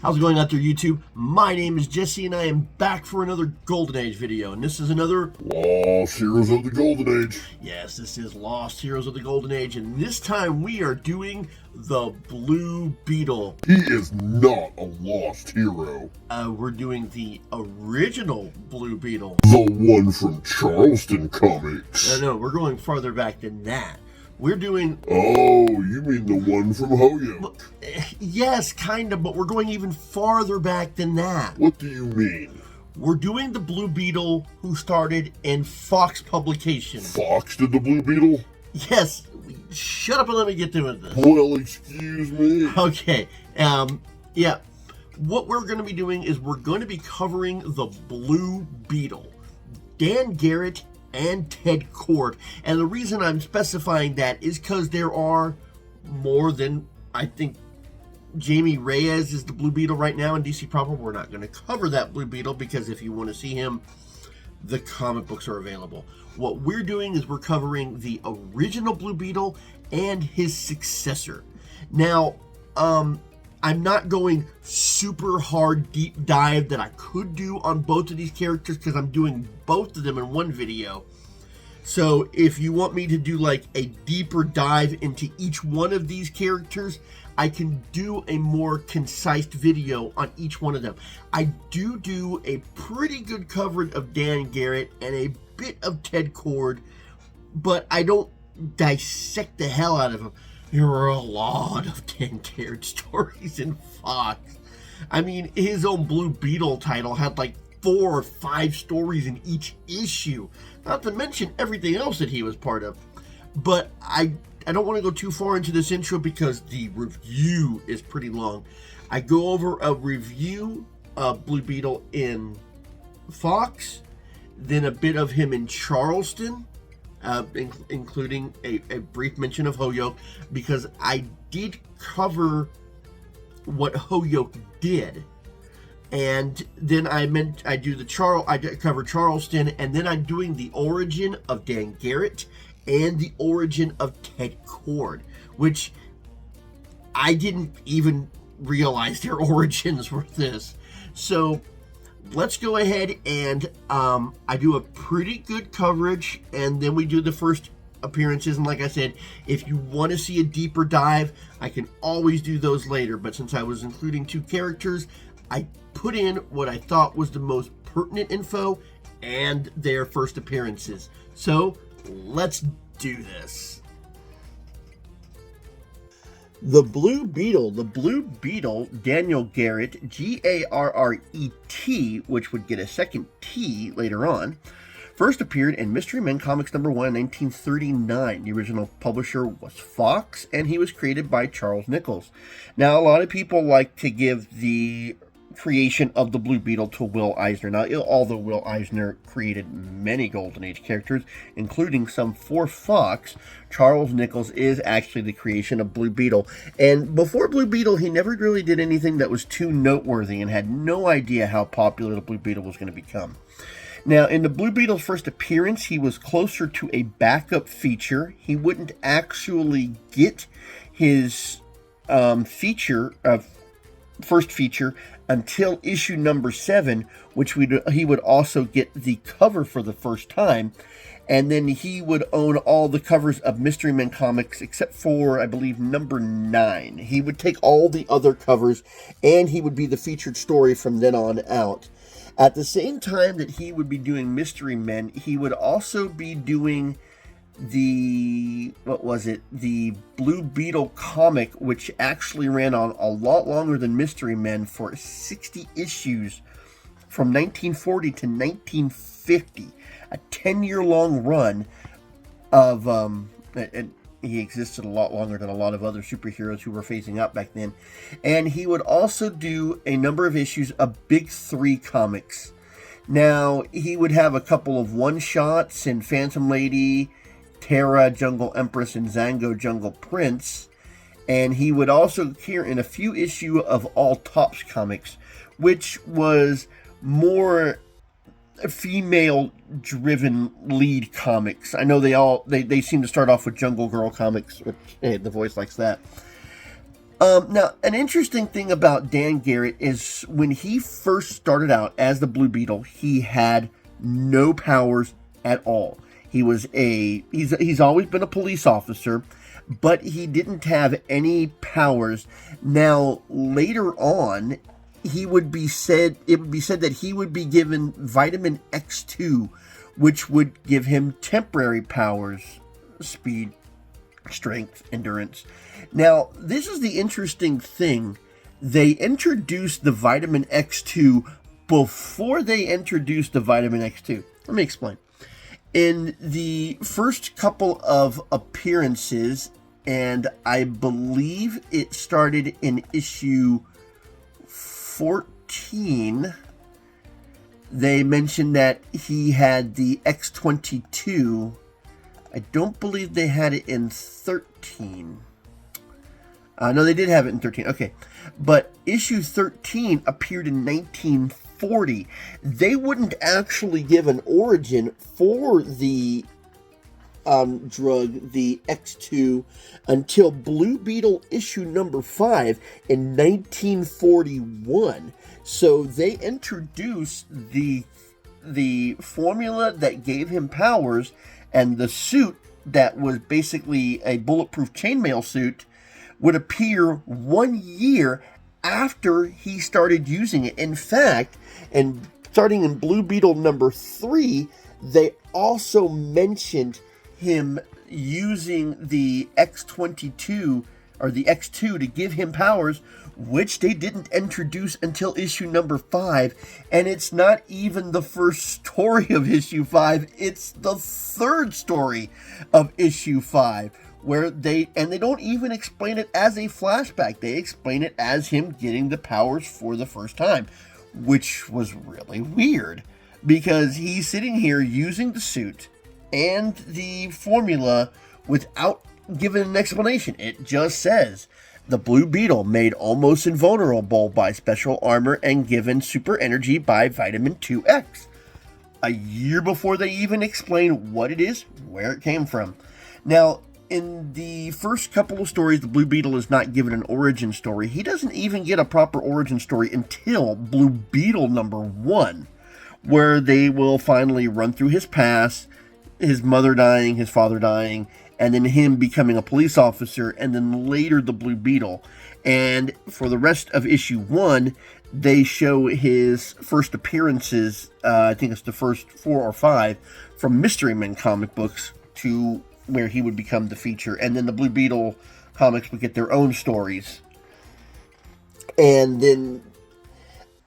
How's it going out there, YouTube? My name is Jesse, and I am back for another Golden Age video. And this is another Lost Heroes of the Golden Age. Yes, this is Lost Heroes of the Golden Age, and this time we are doing the Blue Beetle. He is not a lost hero. We're doing the original Blue Beetle. The one from Charlton comics. No, we're going farther back than that. We're doing... Oh, you mean the one from Hoyo? Yes, kind of, but we're going even farther back than that. What do you mean? We're doing the Blue Beetle who started in Fox Publication. Fox did the Blue Beetle? Yes. Shut up and let me get to this. Well, excuse me. Okay. Yeah. What we're going to be doing is we're going to be covering the Blue Beetle. Dan Garrett and Ted Kord. And the reason I'm specifying that is because there are more than, I think, Jamie Reyes is the Blue Beetle right now in DC proper. We're not going to cover that Blue Beetle because if you want to see him, the comic books are available. What we're doing is we're covering the original Blue Beetle and his successor. Now, I'm not going super hard deep dive that I could do on both of these characters because I'm doing both of them in one video. So if you want me to do like a deeper dive into each one of these characters, I can do a more concise video on each one of them. I do a pretty good coverage of Dan Garrett and a bit of Ted Kord, but I don't dissect the hell out of him. There are a lot of Dan Garrett stories in Fox. I mean, his own Blue Beetle title had like 4 or 5 stories in each issue. Not to mention everything else that he was part of. But I don't want to go too far into this intro because the review is pretty long. I go over a review of Blue Beetle in Fox, then a bit of him in Charlton, including a brief mention of Hoyo, because I did cover what Hoyo did, and then I cover Charlton, and then I'm doing the origin of Dan Garrett and the origin of Ted Kord, which I didn't even realize their origins were this. So let's go ahead and I do a pretty good coverage, and then we do the first appearances. And like I said, if you want to see a deeper dive, I can always do those later. But since I was including 2 characters, I put in what I thought was the most pertinent info and their first appearances. So let's do this. The Blue Beetle, Daniel Garrett, Garret, which would get a second T later on, first appeared in Mystery Men Comics #1 in 1939. The original publisher was Fox, and he was created by Charles Nichols. Now, a lot of people like to give the creation of the Blue Beetle to Will Eisner. Now, although Will Eisner created many Golden Age characters, including some for Fox, Charles Nichols is actually the creation of Blue Beetle. And before Blue Beetle, he never really did anything that was too noteworthy and had no idea how popular the Blue Beetle was going to become. Now, in the Blue Beetle's first appearance, he was closer to a backup feature. He wouldn't actually get his first feature until issue number 7, which he would also get the cover for the first time, and then he would own all the covers of Mystery Men Comics except for, I believe, number 9. He would take all the other covers, and he would be the featured story from then on out. At the same time that he would be doing Mystery Men, he would also be doing the Blue Beetle comic, which actually ran on a lot longer than Mystery Men for 60 issues from 1940 to 1950, a 10-year-long run of and he existed a lot longer than a lot of other superheroes who were phasing out back then. And he would also do a number of issues of Big 3 comics. Now, he would have a couple of one-shots in Phantom Lady, Terra, Jungle Empress, and Zango, Jungle Prince. And he would also appear in a few issues of All Tops comics, which was more female-driven lead comics. I know they seem to start off with Jungle Girl comics, which, hey, the voice likes that. Now, an interesting thing about Dan Garrett is when he first started out as the Blue Beetle, he had no powers at all. He's always been a police officer, but he didn't have any powers. Now, later on, it would be said that he would be given vitamin X2, which would give him temporary powers, speed, strength, endurance. Now, this is the interesting thing. They introduced the vitamin X2 before they introduced the vitamin X2. Let me explain. In the first couple of appearances, and I believe it started in issue 14, they mentioned that he had the X22. I don't believe they had it in 13. No, they did have it in 13. Okay. But issue 13 appeared in 1940. They wouldn't actually give an origin for the drug, the X2, until Blue Beetle issue number 5 in 1941. So they introduced the formula that gave him powers and the suit that was basically a bulletproof chainmail suit would appear 1 year after he started using it. In fact, and starting in Blue Beetle number 3, they also mentioned him using the X22 or the X2 to give him powers, which they didn't introduce until issue number 5. And it's not even the first story of issue 5, it's the third story of issue 5, where they don't even explain it as a flashback. They explain it as him getting the powers for the first time, which was really weird because he's sitting here using the suit and the formula without giving an explanation. It just says the Blue Beetle made almost invulnerable by special armor and given super energy by vitamin 2X. A year before they even explain what it is, where it came from. Now, in the first couple of stories, the Blue Beetle is not given an origin story. He doesn't even get a proper origin story until Blue Beetle number 1, where they will finally run through his past, his mother dying, his father dying, and then him becoming a police officer, and then later the Blue Beetle. And for the rest of issue 1, they show his first appearances, I think it's the first 4 or 5, from Mystery Men comic books to where he would become the feature. And then the Blue Beetle comics would get their own stories. And then,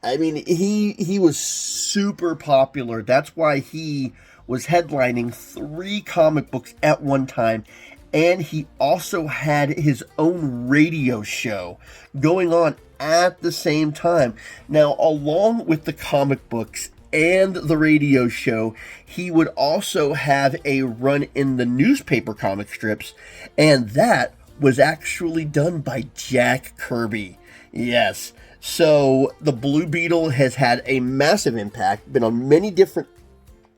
I mean, he was super popular. That's why he was headlining 3 comic books at one time. And he also had his own radio show going on at the same time. Now, along with the comic books and the radio show, he would also have a run in the newspaper comic strips, and that was actually done by Jack Kirby. Yes, so the Blue Beetle has had a massive impact, been on many different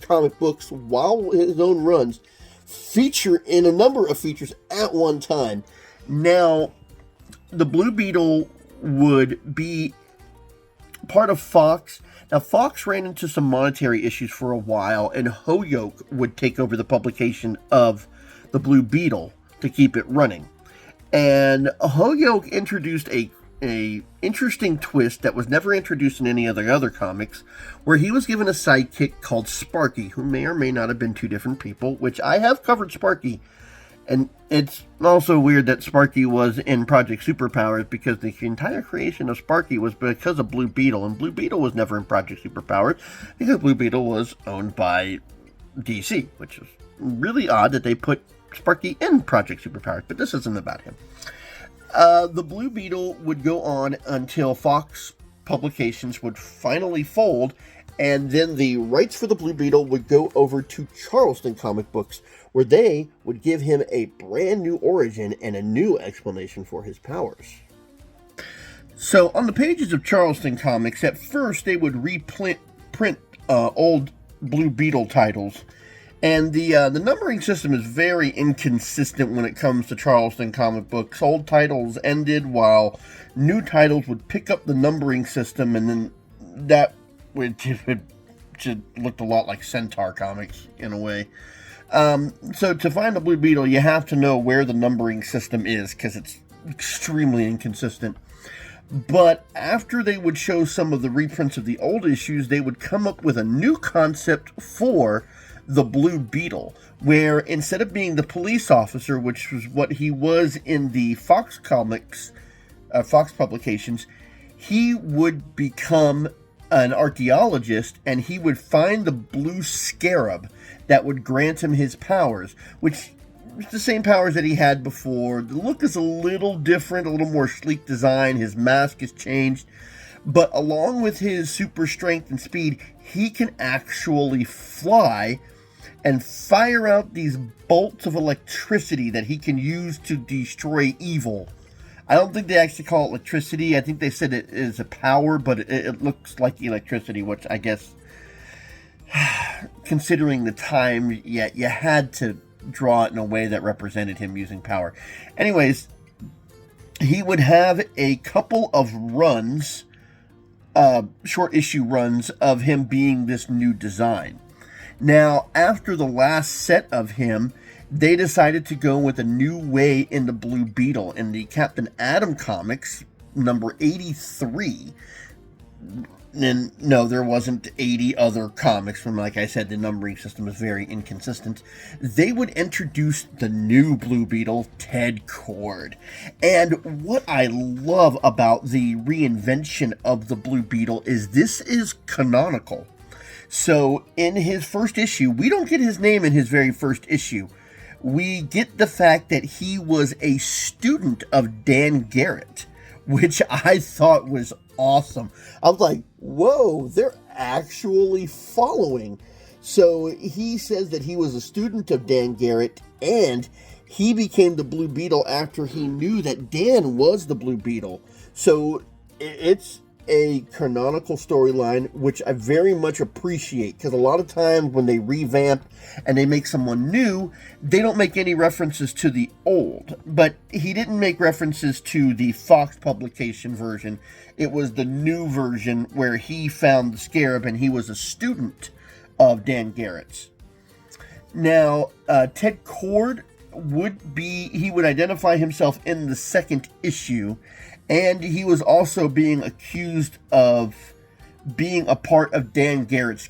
comic books while his own runs, feature in a number of features at one time. Now, the Blue Beetle would be part of Fox. Now, Fox ran into some monetary issues for a while, and Hoyo would take over the publication of the Blue Beetle to keep it running. And Hoyo introduced a interesting twist that was never introduced in any of the other comics, where he was given a sidekick called Sparky, who may or may not have been 2 different people, which I have covered Sparky. And it's also weird that Sparky was in Project Superpowers, because the entire creation of Sparky was because of Blue Beetle, and Blue Beetle was never in Project Superpowers because Blue Beetle was owned by DC, which is really odd that they put Sparky in Project Superpowers, but this isn't about him. The Blue Beetle would go on until Fox Publications would finally fold, and then the rights for the Blue Beetle would go over to Charlton Comic Books, where they would give him a brand new origin and a new explanation for his powers. So, on the pages of Charlton Comics, at first they would print old Blue Beetle titles, And the numbering system is very inconsistent when it comes to Charlton comic books. Old titles ended while new titles would pick up the numbering system, and then that would just looked a lot like Centaur comics in a way. So to find the Blue Beetle, you have to know where the numbering system is, because it's extremely inconsistent. But after they would show some of the reprints of the old issues, they would come up with a new concept for the Blue Beetle, where instead of being the police officer, which was what he was in the Fox comics, Fox publications, he would become an archaeologist, and he would find the blue scarab that would grant him his powers, which was the same powers that he had before. The look is a little different, a little more sleek design. His mask is changed. But along with his super strength and speed, he can actually fly and fire out these bolts of electricity that he can use to destroy evil. I don't think they actually call it electricity. I think they said it is a power, but it looks like electricity, which I guess, considering the time, you had to draw it in a way that represented him using power. Anyways, he would have a couple of runs, short issue runs of him being this new design. Now, after the last set of him, they decided to go with a new way in the Blue Beetle. In the Captain Atom comics, number 83, and no, there wasn't 80 other comics from, like I said, the numbering system is very inconsistent. They would introduce the new Blue Beetle, Ted Kord. And what I love about the reinvention of the Blue Beetle is this is canonical. So in his first issue, we don't get his name in his very first issue. We get the fact that he was a student of Dan Garrett, which I thought was awesome. I was like, whoa, they're actually following. So he says that he was a student of Dan Garrett, and he became the Blue Beetle after he knew that Dan was the Blue Beetle. So it's a canonical storyline, which I very much appreciate, because a lot of times when they revamp and they make someone new, they don't make any references to the old. But he didn't make references to the Fox publication version. It was the new version where he found the scarab and he was a student of Dan Garrett's. Now, Ted Kord would identify himself in the second issue, and he was also being accused of being a part of Dan Garrett's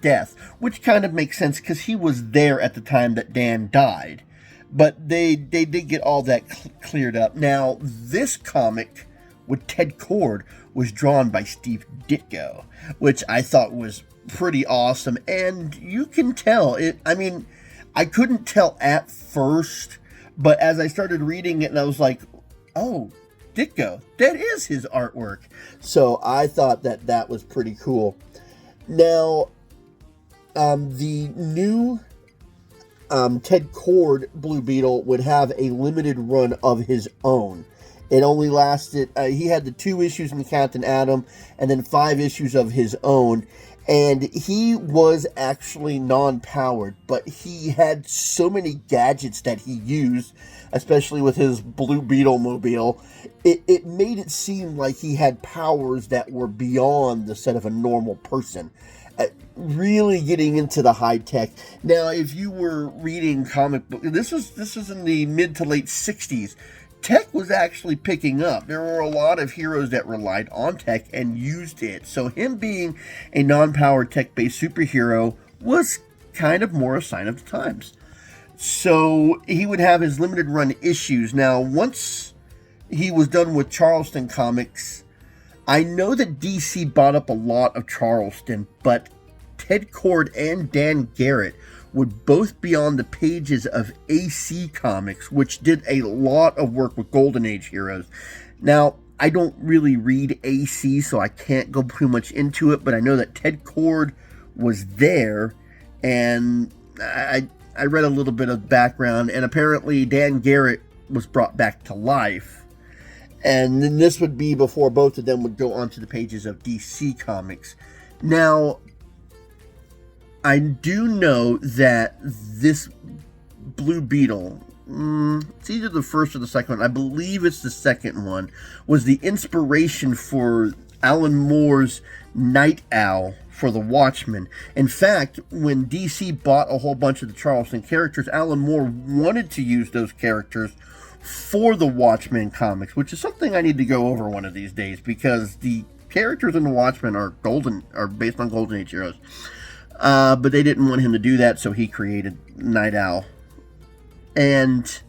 death, which kind of makes sense because he was there at the time that Dan died. But they did get all that cleared up. Now, this comic with Ted Kord was drawn by Steve Ditko, which I thought was pretty awesome. And you can tell it. I mean, I couldn't tell at first, but as I started reading it, and I was like, oh, Ditko, that is his artwork. So I thought that was pretty cool. Now, the new Ted Kord Blue Beetle would have a limited run of his own. It only lasted, he had the 2 issues in Captain Atom and then 5 issues of his own. And he was actually non-powered, but he had so many gadgets that he used, especially with his Blue Beetle mobile. It made it seem like he had powers that were beyond the set of a normal person. Really getting into the high tech. Now, if you were reading comic book, this was in the mid to late 60s. Tech was actually picking up. There were a lot of heroes that relied on tech and used it. So him being a non-powered tech-based superhero was kind of more a sign of the times. So he would have his limited run issues. Now, once he was done with Charlton Comics, I know that DC bought up a lot of Charlton, but Ted Kord and Dan Garrett would both be on the pages of AC Comics, which did a lot of work with Golden Age heroes. Now, I don't really read AC, so I can't go too much into it, but I know that Ted Kord was there, and I read a little bit of background, and apparently Dan Garrett was brought back to life. And then this would be before both of them would go onto the pages of DC Comics. Now, I do know that this Blue Beetle, it's either the first or the second one, I believe it's the second one, was the inspiration for Alan Moore's Night Owl for the Watchmen. In fact, when DC bought a whole bunch of the Charlton characters, Alan Moore wanted to use those characters for the Watchmen comics, which is something I need to go over one of these days, because the characters in the Watchmen are based on Golden Age heroes. But they didn't want him to do that, so he created Night Owl. And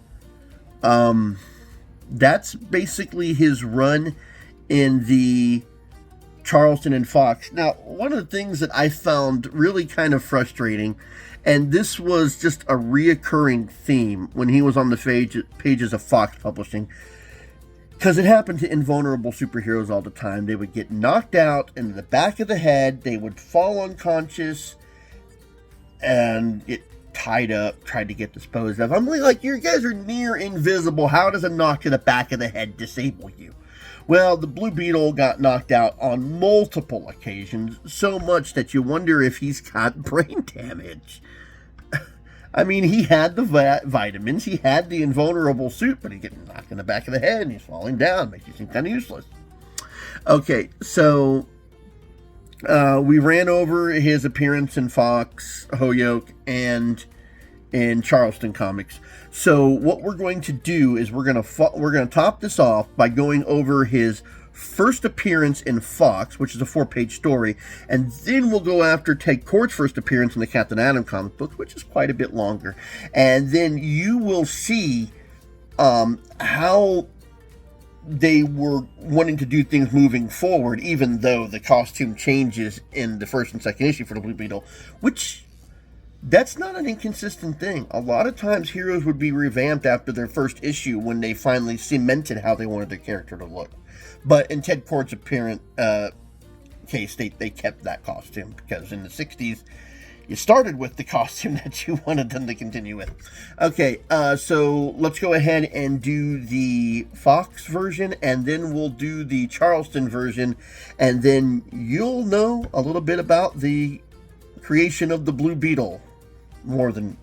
that's basically his run in the Charlton and Fox. Now, one of the things that I found really kind of frustrating, and this was just a reoccurring theme when he was on the pages of Fox Publishing, because it happened to invulnerable superheroes all the time. They would get knocked out in the back of the head, they would fall unconscious, and get tied up, tried to get disposed of. I'm really like, you guys are near invisible. How does a knock to the back of the head disable you? Well, the Blue Beetle got knocked out on multiple occasions, so much that you wonder if he's got brain damage. I mean, he had the vitamins, he had the invulnerable suit, but he gets knocked in the back of the head and he's falling down. Makes you seem kind of useless. Okay, so we ran over his appearance in Fox, Hoyo, and in Charlton comics. So what we're going to do is we're going to top this off by going over his first appearance in Fox, which is a 4-page story, and then we'll go after Ted Kord's first appearance in the Captain Atom comic book, which is quite a bit longer. And then you will see how they were wanting to do things moving forward, even though the costume changes in the first and second issue for the Blue Beetle, which that's not an inconsistent thing. A lot of times heroes would be revamped after their first issue when they finally cemented how they wanted their character to look. But in Ted Kord's appearance case, they kept that costume, because in the 60s, you started with the costume that you wanted them to continue with. Okay, so let's go ahead and do the Fox version, and then we'll do the Charlton version, and then you'll know a little bit about the creation of the Blue Beetle, more than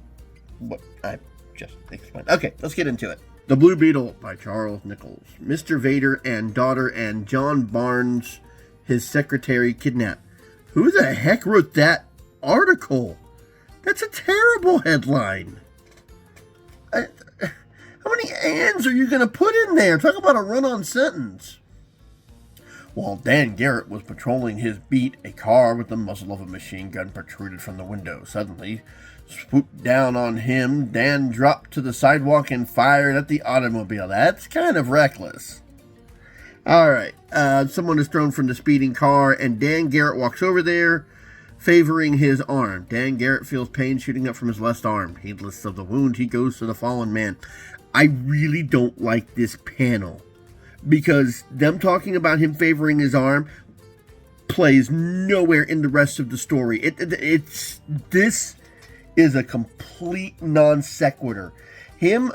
what I just explained. Okay, let's get into it. The Blue Beetle by Charles Nichols. Mr. Vader and daughter and John Barnes, his secretary, kidnapped. Who the heck wrote that article? That's a terrible headline. How many ands are you going to put in there? Talk about a run-on sentence. While Dan Garrett was patrolling his beat, a car with the muzzle of a machine gun protruded from the window. Suddenly, swooped down on him. Dan dropped to the sidewalk and fired at the automobile. That's kind of reckless. Alright, someone is thrown from the speeding car, and Dan Garrett walks over there, favoring his arm. Dan Garrett feels pain shooting up from his left arm. Heedless of the wound, he goes to the fallen man. I really don't like this panel, because them talking about him favoring his arm plays nowhere in the rest of the story. This is a complete non sequitur. Him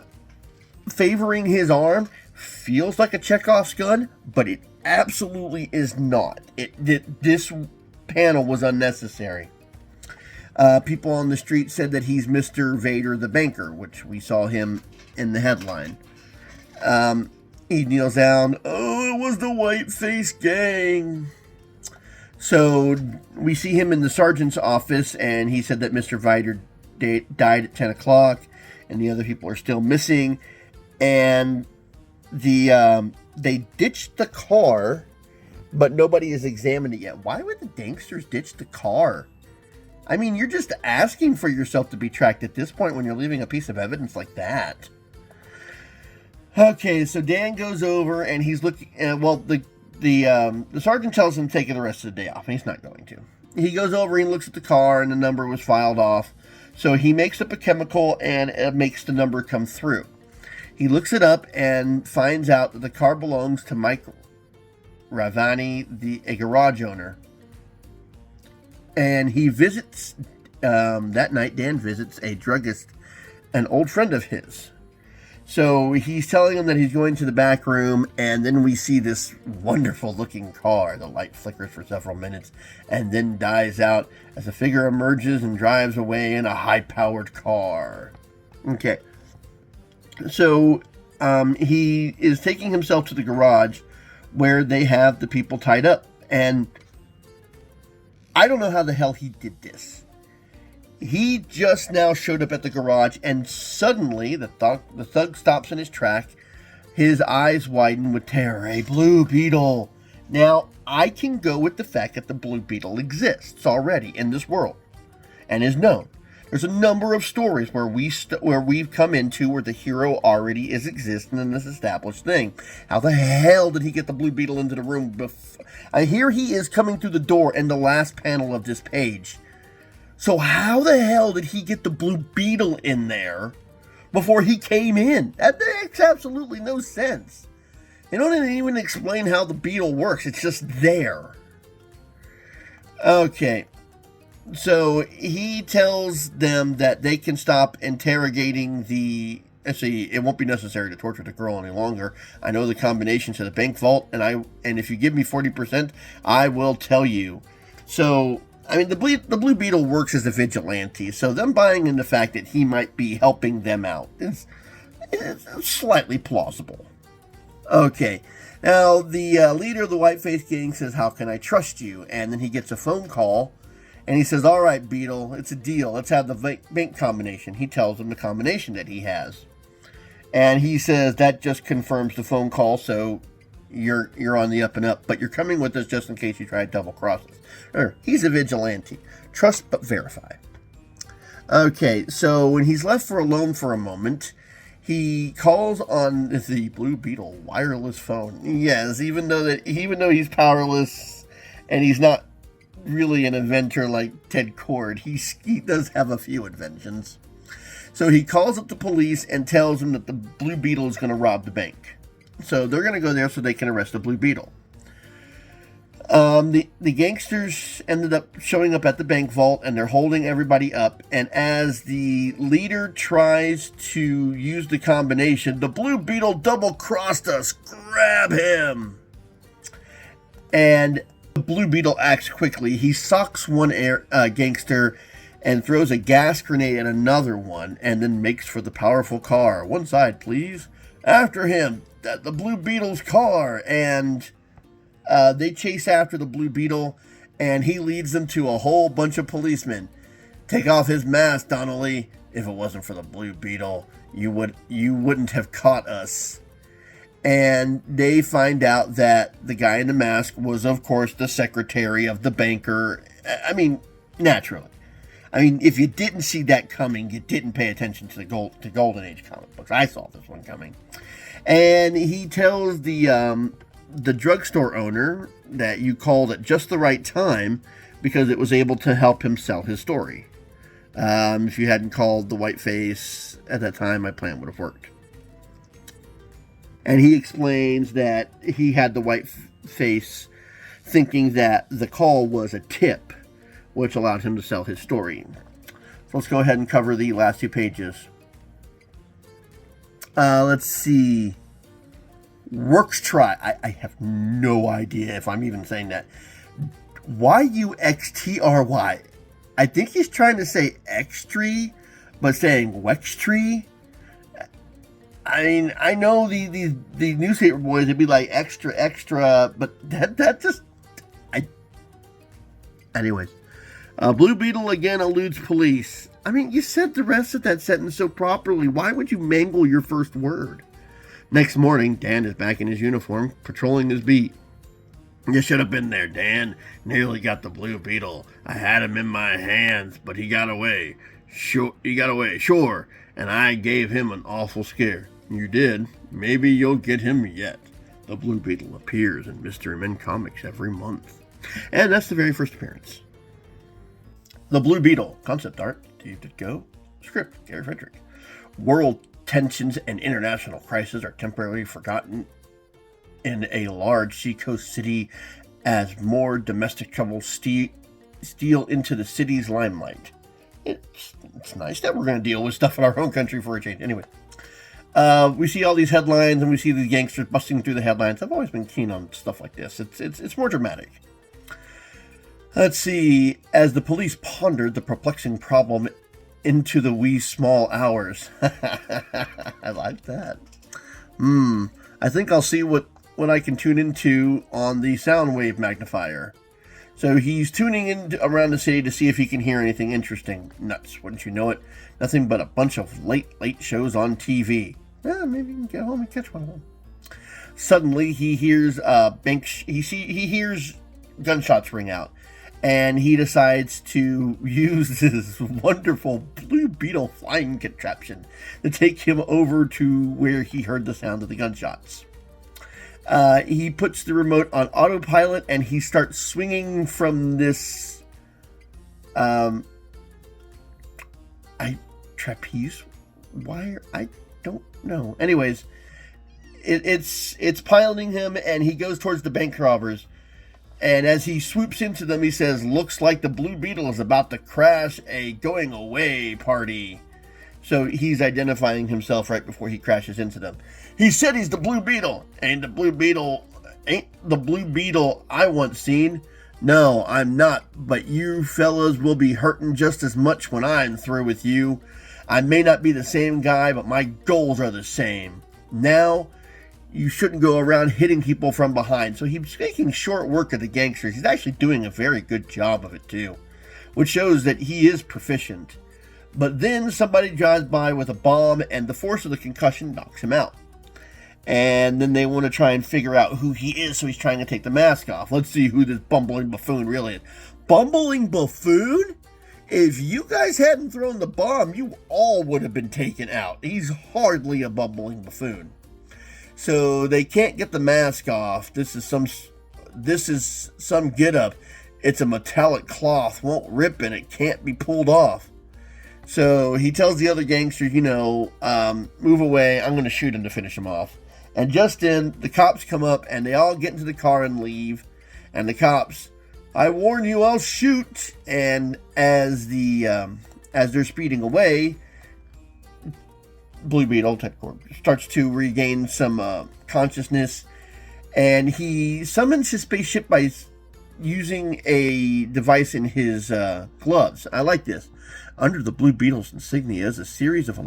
favoring his arm feels like a Chekhov's gun, but it absolutely is not. This panel was unnecessary. People on the street said that he's Mr. Vader the banker, which we saw him in the headline. He kneels down. Oh, it was the white-face gang. So we see him in the sergeant's office, and he said that Mr. Vader died at 10 o'clock, and the other people are still missing. And they ditched the car, but nobody has examined it yet. Why would the gangsters ditch the car? I mean, you're just asking for yourself to be tracked at this point when you're leaving a piece of evidence like that. Okay, so Dan goes over and he's looking. The sergeant tells him to take the rest of the day off. He's not going to. He goes over and looks at the car, and the number was filed off. So he makes up a chemical and it makes the number come through. He looks it up and finds out that the car belongs to Mike Ravani, a garage owner. And he visits, that night Dan visits a druggist, an old friend of his. So he's telling him that he's going to the back room, and then we see this wonderful looking car. The light flickers for several minutes and then dies out as a figure emerges and drives away in a high-powered car. Okay. So he is taking himself to the garage where they have the people tied up. And I don't know how the hell he did this. He just now showed up at the garage, and suddenly the thug stops in his track. His eyes widen with terror. A blue beetle. Now, I can go with the fact that the blue beetle exists already in this world and is known. There's a number of stories where we've come into where the hero already is existing in this established thing. How the hell did he get the blue beetle into the room? Here he is coming through the door in the last panel of this page. So how the hell did he get the blue beetle in there before he came in? That makes absolutely no sense. They don't even explain how the beetle works. It's just there. Okay. So he tells them that they can stop interrogating the... Actually, it won't be necessary to torture the girl any longer. I know the combination to the bank vault, and if you give me 40%, I will tell you. So... I mean, the Blue Beetle works as a vigilante, so them buying in the fact that he might be helping them out is slightly plausible. Okay, now the leader of the Whiteface gang says, "How can I trust you?" And then he gets a phone call, and he says, "All right, Beetle, it's a deal. Let's have the bank combination." He tells him the combination that he has. And he says, "That just confirms the phone call, so you're on the up and up, but you're coming with us just in case you try to double cross us." He's a vigilante. Trust but verify. Okay, so when he's left alone for a moment, he calls on the Blue Beetle wireless phone. Yes, even though he's powerless and he's not really an inventor like Ted Kord, he does have a few inventions. So he calls up the police and tells them that the Blue Beetle is going to rob the bank. So they're going to go there so they can arrest the Blue Beetle. The gangsters ended up showing up at the bank vault, and they're holding everybody up. And as the leader tries to use the combination, the Blue Beetle double-crossed us. Grab him! And the Blue Beetle acts quickly. He socks one gangster and throws a gas grenade at another one, and then makes for the powerful car. One side, please. After him, the Blue Beetle's car, and they chase after the Blue Beetle, and he leads them to a whole bunch of policemen. "Take off his mask, Donnelly. If it wasn't for the Blue Beetle, you wouldn't have caught us." And they find out that the guy in the mask was, of course, the secretary of the banker. I mean, naturally. I mean, if you didn't see that coming, you didn't pay attention to the Golden Age comic books. I saw this one coming. And he tells the drugstore owner that you called at just the right time because it was able to help him sell his story. If you hadn't called the Whiteface at that time, my plan would have worked. And he explains that he had the Whiteface thinking that the call was a tip, which allowed him to sell his story. So let's go ahead and cover the last 2 pages. Let's see. Works try. I have no idea if I'm even saying that. Yuxtry. I think he's trying to say extree, but saying Wextree. I mean, I know the newspaper boys would be like extra, but that just... Anyways. Blue Beetle again eludes police. I mean, you said the rest of that sentence so properly. Why would you mangle your first word? Next morning, Dan is back in his uniform, patrolling his beat. "You should have been there, Dan. Nearly got the Blue Beetle. I had him in my hands, but he got away. Sure, and I gave him an awful scare." "You did. Maybe you'll get him yet." The Blue Beetle appears in Mystery Men comics every month. And that's the very first appearance. The Blue Beetle. Concept art, David Go. Script, Gary Frederick. World tensions and international crises are temporarily forgotten in a large seacoast city as more domestic troubles steal into the city's limelight. It's nice that we're going to deal with stuff in our own country for a change. Anyway, we see all these headlines, and we see the gangsters busting through the headlines. I've always been keen on stuff like this. It's more dramatic. Let's see. As the police pondered the perplexing problem into the wee small hours. I like that. I think I'll see what I can tune into on the sound wave magnifier. So he's tuning in around the city to see if he can hear anything interesting. Nuts, wouldn't you know it? Nothing but a bunch of late shows on TV. Maybe you can get home and catch one of them. Suddenly, he hears he hears gunshots ring out, and he decides to use this wonderful Blue Beetle flying contraption to take him over to where he heard the sound of the gunshots. He puts the remote on autopilot, and he starts swinging from this trapeze wire. I don't know. Anyways, it's piloting him, and he goes towards the bank robbers. And as he swoops into them, he says, "Looks like the Blue Beetle is about to crash a going away party." So he's identifying himself right before he crashes into them. He said he's the Blue Beetle. Ain't the Blue Beetle I once seen. No, I'm not, but you fellas will be hurting just as much when I'm through with you. I may not be the same guy, but my goals are the same. Now, you shouldn't go around hitting people from behind. So he's making short work of the gangsters. He's actually doing a very good job of it too, which shows that he is proficient. But then somebody drives by with a bomb, and the force of the concussion knocks him out. And then they want to try and figure out who he is, so he's trying to take the mask off. Let's see who this bumbling buffoon really is. Bumbling buffoon? If you guys hadn't thrown the bomb, you all would have been taken out. He's hardly a bumbling buffoon. So they can't get the mask off. This is some get-up. It's a metallic cloth, won't rip, and it can't be pulled off. So he tells the other gangsters, move away. I'm going to shoot him to finish him off. And just then, the cops come up, and they all get into the car and leave. And the cops, "I warn you, I'll shoot." And as they're speeding away, Blue Beetle starts to regain some consciousness, and he summons his spaceship by using a device in his gloves. I like this. Under the Blue Beetle's insignia is a series of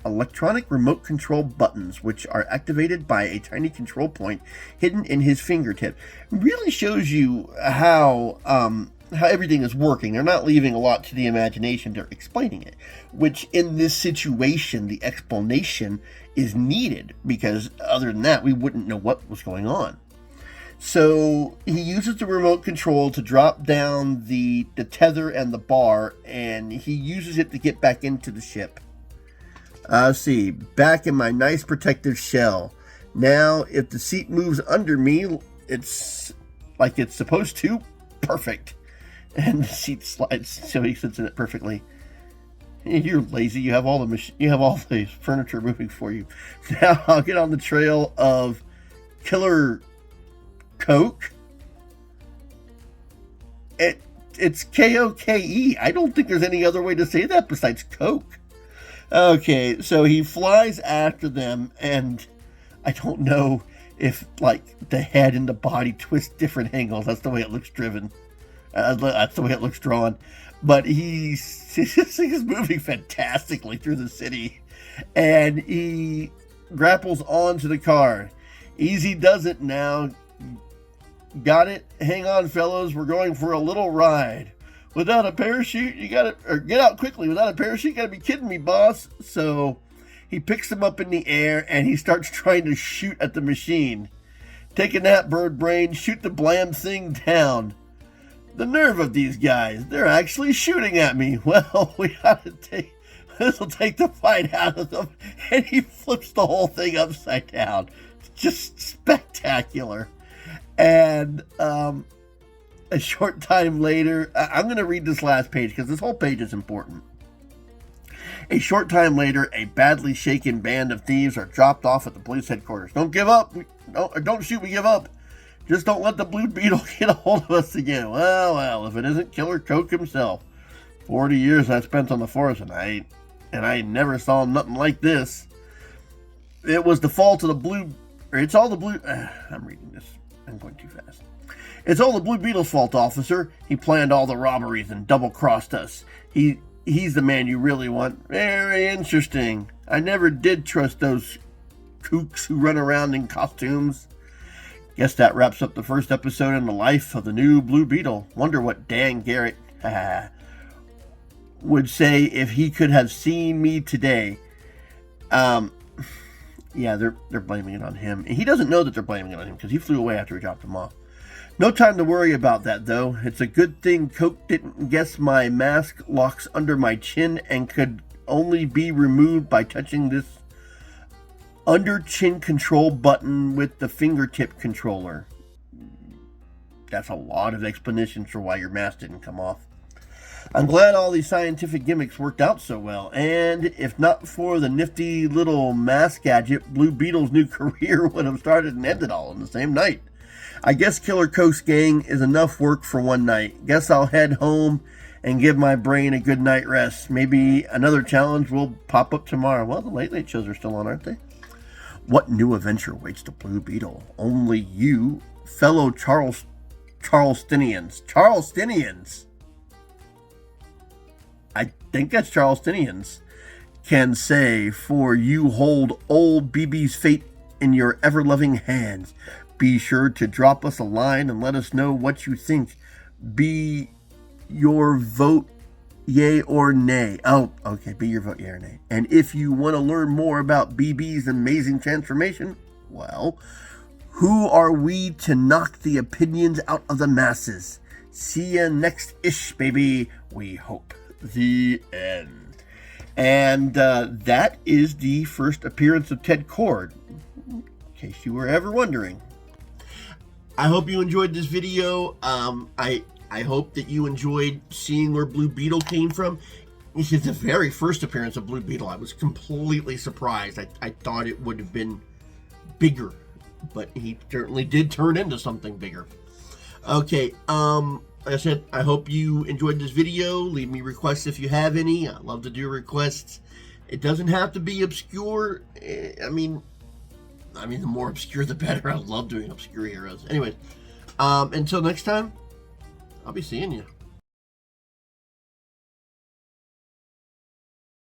electronic remote control buttons, which are activated by a tiny control point hidden in his fingertip. Really shows you how everything is working. They're not leaving a lot to the imagination. They're explaining it, which in this situation, the explanation is needed, because other than that, we wouldn't know what was going on. So he uses the remote control to drop down the tether and the bar, and he uses it to get back into the ship. Let's see, back in my nice protective shell. Now, if the seat moves under me, it's like it's supposed to. Perfect. And the seat slides, so he sits in it perfectly. You're lazy. You have all the furniture moving for you. Now I'll get on the trail of Killer Coke. It's Koke. I don't think there's any other way to say that besides Coke. Okay, so he flies after them, and I don't know if the head and the body twist different angles. That's the way it looks driven. That's the way it looks drawn. But he's moving fantastically through the city, and he grapples onto the car. Easy does it now. Got it? Hang on, fellows. We're going for a little ride. Without a parachute, get out quickly. Without a parachute, you gotta be kidding me, boss. So he picks him up in the air, and he starts trying to shoot at the machine. Taking that, bird brain. Shoot the blam thing down. The nerve of these guys. They're actually shooting at me. Well, this will take the fight out of them. And he flips the whole thing upside down. Just spectacular. And a short time later, I'm going to read this last page because this whole page is important. A short time later, a badly shaken band of thieves are dropped off at the police headquarters. Don't give up. Don't shoot, we give up. Just don't let the Blue Beetle get a hold of us again. Well, if it isn't Killer Coke himself. 40 years I spent on the force, and I never saw nothing like this. It was the fault of the blue... Or it's all the blue... I'm reading this. I'm going too fast. It's all the Blue Beetle's fault, officer. He planned all the robberies and double-crossed us. He's the man you really want. Very interesting. I never did trust those kooks who run around in costumes. Guess that wraps up the first episode in the life of the new Blue Beetle. Wonder what Dan Garrett would say if he could have seen me today. Yeah, they're blaming it on him. And he doesn't know that they're blaming it on him because he flew away after he dropped him off. No time to worry about that, though. It's a good thing Coke didn't guess my mask locks under my chin and could only be removed by touching this under chin control button with the fingertip controller. That's a lot of explanations for why your mask didn't come off. I'm glad all these scientific gimmicks worked out so well, and if not for the nifty little mask gadget, Blue Beetle's new career would have started and ended all in the same night. I guess Killer Coke's gang is enough work for one night. Guess I'll head home and give my brain a good night rest. Maybe another challenge will pop up tomorrow. Well, the Late Late shows are still on, aren't they? What new adventure awaits the Blue Beetle? Only you, fellow Charlestonians. Charlestonians! I think that's Charlestonians. Can say, for you hold old BB's fate in your ever-loving hands. Be sure to drop us a line and let us know what you think. Be your vote yay or nay. Oh, okay, be your vote yay or nay. And if you want to learn more about BB's amazing transformation, well, who are we to knock the opinions out of the masses? See ya next-ish, baby. We hope. The end. And that is the first appearance of Ted Cord, in case you were ever wondering. I hope you enjoyed this video. I hope that you enjoyed seeing where Blue Beetle came from. This is the very first appearance of Blue Beetle. I was completely surprised. I thought it would have been bigger, but he certainly did turn into something bigger. Okay, like I said, I hope you enjoyed this video. Leave me requests if you have any. I love to do requests. It doesn't have to be obscure. I mean, the more obscure the better. I love doing obscure heroes. Anyways, until next time, I'll be seeing you.